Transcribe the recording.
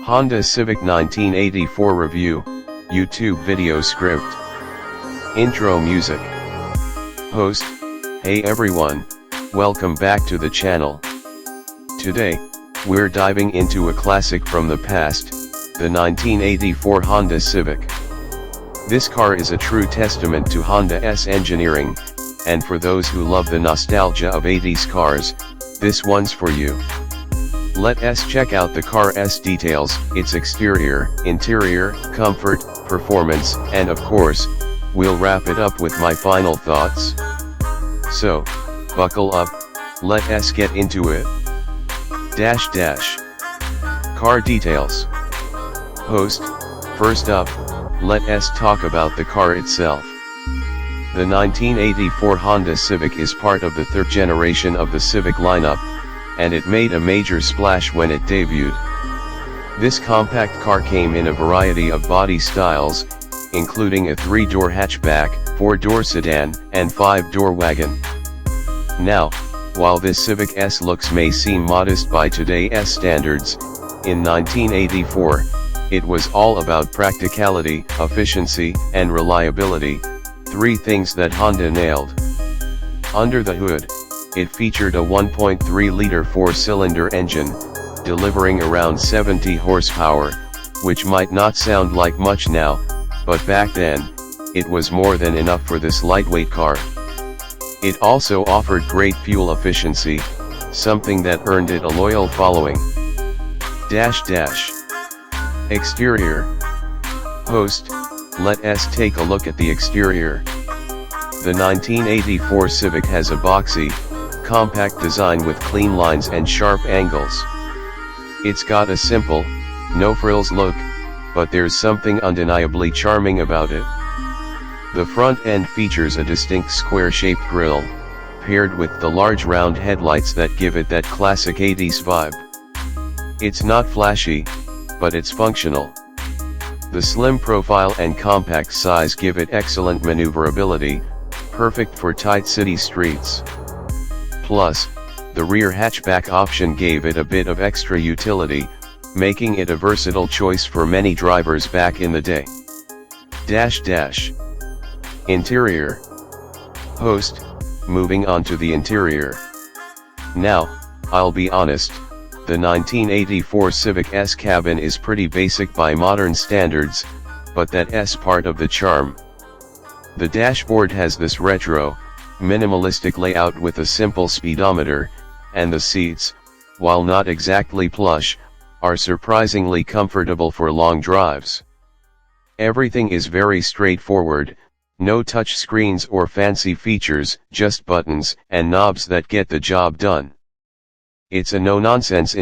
Honda Civic 1984 Review, YouTube video script. Intro music. Host, hey everyone, welcome back to the channel. Today, we're diving into a classic from the past, the 1984 Honda Civic. This car is a true testament to Honda's engineering, and for those who love the nostalgia of 80s cars, this one's for you. Let us check out the car's details, its exterior, interior, comfort, performance, and of course, we'll wrap it up with my final thoughts. So, buckle up, let us get into it. Car details. Host, first up, let us talk about the car itself. The 1984 Honda Civic is part of the third generation of the Civic lineup, and it made a major splash when it debuted. This compact car came in a variety of body styles, including a 3-door hatchback, 4-door sedan, and 5-door wagon. Now, while this Civic-S looks may seem modest by today's standards, in 1984, it was all about practicality, efficiency, and reliability, three things that Honda nailed. Under the hood, it featured a 1.3-liter 4-cylinder engine, delivering around 70 horsepower, which might not sound like much now, but back then, it was more than enough for this lightweight car. It also offered great fuel efficiency, something that earned it a loyal following. Exterior. Host, let us take a look at the exterior. The 1984 Civic has a boxy, compact design with clean lines and sharp angles. It's got a simple, no-frills look, but there's something undeniably charming about it. The front end features a distinct square-shaped grille, paired with the large round headlights that give it that classic 80s vibe. It's not flashy, but it's functional. The slim profile and compact size give it excellent maneuverability, perfect for tight city streets. Plus, the rear hatchback option gave it a bit of extra utility, making it a versatile choice for many drivers back in the day. Interior. Host, moving on to the interior. Now, I'll be honest, the 1984 Civic-S cabin is pretty basic by modern standards, but that's part of the charm. The dashboard has this retro, minimalistic layout with a simple speedometer, and the seats, while not exactly plush, are surprisingly comfortable for long drives. Everything is very straightforward, no touch screens or fancy features, just buttons and knobs that get the job done. It's a no-nonsense